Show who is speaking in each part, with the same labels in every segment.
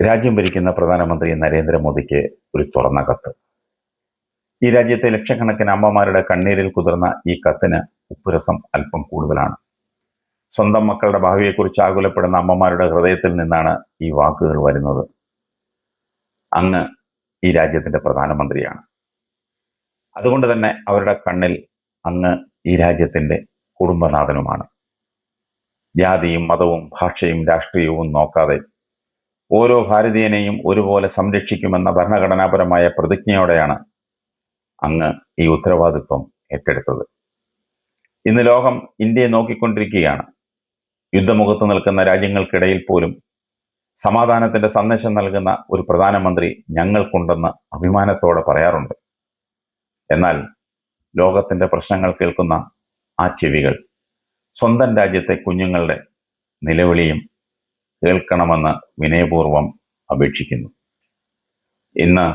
Speaker 1: രാജ്യം ഭരിക്കുന്ന പ്രധാനമന്ത്രി നരേന്ദ്രമോദിക്ക് ഒരു തുറന്ന കത്ത്. ഈ രാജ്യത്തെ ലക്ഷക്കണക്കിന് അമ്മമാരുടെ കണ്ണീരിൽ കുതിർന്ന ഈ കത്തിന് ഉപ്പുരസം അല്പം കൂടുതലാണ്. സ്വന്തം മക്കളുടെ ഭാവിയെക്കുറിച്ച് ആകുലപ്പെടുന്ന അമ്മമാരുടെ ഹൃദയത്തിൽ നിന്നാണ് ഈ വാക്കുകൾ വരുന്നത്. അങ്ങ് ഈ രാജ്യത്തിന്റെ പ്രധാനമന്ത്രിയാണ്. അതുകൊണ്ട് തന്നെ അവരുടെ കണ്ണിൽ അങ്ങ് ഈ രാജ്യത്തിന്റെ കുടുംബനാഥനുമാണ്. ജാതിയും മതവും ഭാഷയും രാഷ്ട്രീയവും നോക്കാതെ ഓരോ ഭാരതീയനെയും ഒരുപോലെ സംരക്ഷിക്കുമെന്ന ഭരണഘടനാപരമായ പ്രതിജ്ഞയോടെയാണ് അങ്ങ് ഈ ഉത്തരവാദിത്വം ഏറ്റെടുത്തത്. ഇന്ന് ലോകം ഇന്ത്യയെ നോക്കിക്കൊണ്ടിരിക്കുകയാണ്. യുദ്ധമുഖത്ത് നിൽക്കുന്ന രാജ്യങ്ങൾക്കിടയിൽ പോലും സമാധാനത്തിന്റെ സന്ദേശം നൽകുന്ന ഒരു പ്രധാനമന്ത്രി ഞങ്ങൾക്കുണ്ടെന്ന് അഭിമാനത്തോടെ പറയാറുണ്ട്. എന്നാൽ ലോകത്തിന്റെ പ്രശ്നങ്ങൾ കേൾക്കുന്ന ആ ചെവികൾ സ്വന്തം രാജ്യത്തെ കുഞ്ഞുങ്ങളുടെ നിലവിളിയും കേൾക്കണമെന്ന് വിനയപൂർവം അപേക്ഷിക്കുന്നു. ഇന്ന്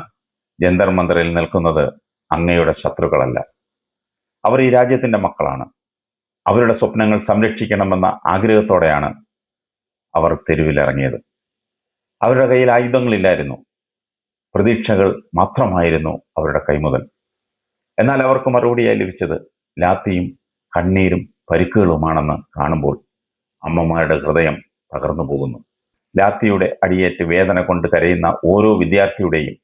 Speaker 1: ജന്തർ മന്ദറിൽ നിൽക്കുന്നത് അങ്ങയുടെ ശത്രുക്കളല്ല, അവർ ഈ രാജ്യത്തിന്റെ മക്കളാണ്. അവരുടെ സ്വപ്നങ്ങൾ സംരക്ഷിക്കണമെന്ന ആഗ്രഹത്തോടെയാണ് അവർ തെരുവിലിറങ്ങിയത്. അവരുടെ കയ്യിൽ ആയുധങ്ങളില്ലായിരുന്നു, പ്രതീക്ഷകൾ മാത്രമായിരുന്നു അവരുടെ കൈമുതൽ. എന്നാൽ അവർക്ക് മറുപടിയായി ലഭിച്ചത് ലാത്തിയും കണ്ണീരും പരിക്കുകളുമാണെന്ന് കാണുമ്പോൾ അമ്മമാരുടെ ഹൃദയം തകർന്നു പോകുന്നു. ലാത്തിയുടെ അടിയേറ്റ് വേദന കൊണ്ട് കരയുന്ന ഓരോ വിദ്യാർത്ഥിയുടെയും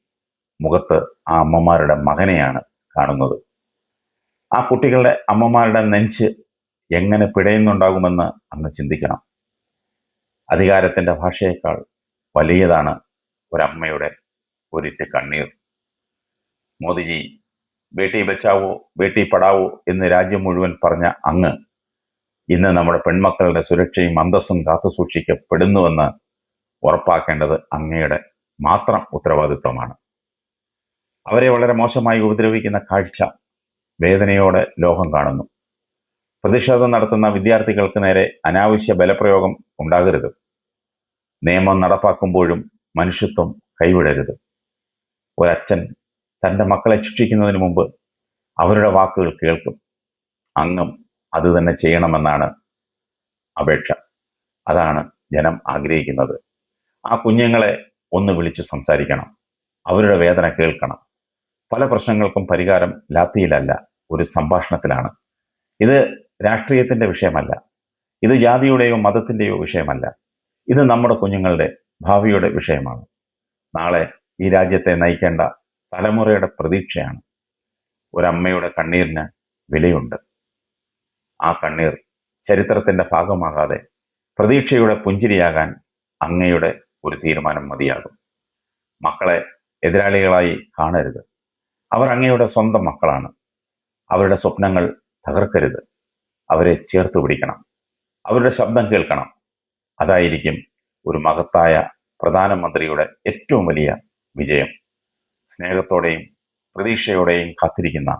Speaker 1: മുഖത്ത് ആ അമ്മമാരുടെ മകനെയാണ് കാണുന്നത്. ആ കുട്ടികളുടെ അമ്മമാരുടെ നെഞ്ച് എങ്ങനെ പിടയുന്നുണ്ടാകുമെന്ന് അങ്ങ് ചിന്തിക്കണം. അധികാരത്തിന്റെ ഭാഷയേക്കാൾ വലിയതാണ് ഒരമ്മയുടെ ഒരിറ്റ് കണ്ണീർ. മോദിജി, ബേട്ടി ബച്ചാവോ ബേട്ടി പഠാവോ എന്ന് രാജ്യം മുഴുവൻ പറഞ്ഞ അങ്ങ് ഇന്ന് നമ്മുടെ പെൺമക്കളുടെ സുരക്ഷയും അന്തസ്സും കാത്തുസൂക്ഷിക്കപ്പെടുന്നുവെന്ന് ഉറപ്പാക്കേണ്ടത് അങ്ങയുടെ മാത്രം ഉത്തരവാദിത്വമാണ്. അവരെ വളരെ മോശമായി ഉപദ്രവിക്കുന്ന കാഴ്ച വേദനയോടെ ലോകം കാണുന്നു. പ്രതിഷേധം നടത്തുന്ന വിദ്യാർത്ഥികൾക്ക് നേരെ അനാവശ്യ ബലപ്രയോഗം ഉണ്ടാകരുത്. നിയമം നടപ്പാക്കുമ്പോഴും മനുഷ്യത്വം കൈവിടരുത്. ഒരച്ഛൻ തൻ്റെ മക്കളെ ശിക്ഷിക്കുന്നതിന് മുമ്പ് അവരുടെ വാക്കുകൾ കേൾക്കും. അങ്ങും അത് തന്നെ ചെയ്യണമെന്നാണ് അപേക്ഷ. അതാണ് ജനം ആഗ്രഹിക്കുന്നത്. ആ കുഞ്ഞുങ്ങളെ ഒന്ന് വിളിച്ച് സംസാരിക്കണം, അവരുടെ വേദന കേൾക്കണം. പല പ്രശ്നങ്ങൾക്കും പരിഹാരം ലാത്തിയിലല്ല, ഒരു സംഭാഷണത്തിലാണ്. ഇത് രാഷ്ട്രീയത്തിന്റെ വിഷയമല്ല, ഇത് ജാതിയുടെയോ മതത്തിന്റെയോ വിഷയമല്ല. ഇത് നമ്മുടെ കുഞ്ഞുങ്ങളുടെ ഭാവിയുടെ വിഷയമാണ്. നാളെ ഈ രാജ്യത്തെ നയിക്കേണ്ട തലമുറയുടെ പ്രതീക്ഷയാണ്. ഒരമ്മയുടെ കണ്ണീരിന് വിലയുണ്ട്. ആ കണ്ണീർ ചരിത്രത്തിന്റെ ഭാഗമാകാതെ പ്രതീക്ഷയുടെ പുഞ്ചിരിയാകാൻ അങ്ങയുടെ ഒരു തീരുമാനം മതിയാകും. മക്കളെ എതിരാളികളായി കാണരുത്. അവർ അങ്ങയുടെ സ്വന്തം മക്കളാണ്. അവരുടെ സ്വപ്നങ്ങൾ തകർക്കരുത്. അവരെ ചേർത്ത് പിടിക്കണം, അവരുടെ ശബ്ദം കേൾക്കണം. അതായിരിക്കും ഒരു മഹത്തായ പ്രധാനമന്ത്രിയുടെ ഏറ്റവും വലിയ വിജയം. സ്നേഹത്തോടെയും പ്രതീക്ഷയോടെയും കാത്തിരിക്കുന്ന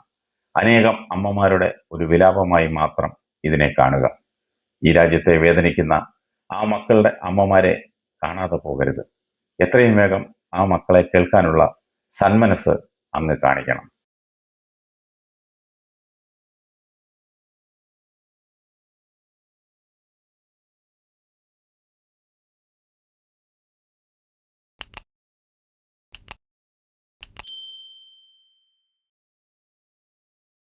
Speaker 1: അനേകം അമ്മമാരുടെ ഒരു വിലാപമായി മാത്രം ഇതിനെ കാണുക. ഈ രാജ്യത്തെ വേദനിക്കുന്ന ആ മക്കളുടെ അമ്മമാരെ കാണാതെ പോകരുത്. എത്രയും വേഗം ആ മക്കളെ കേൾക്കാനുള്ള സന്മനസ് അങ്ങ് കാണിക്കണം.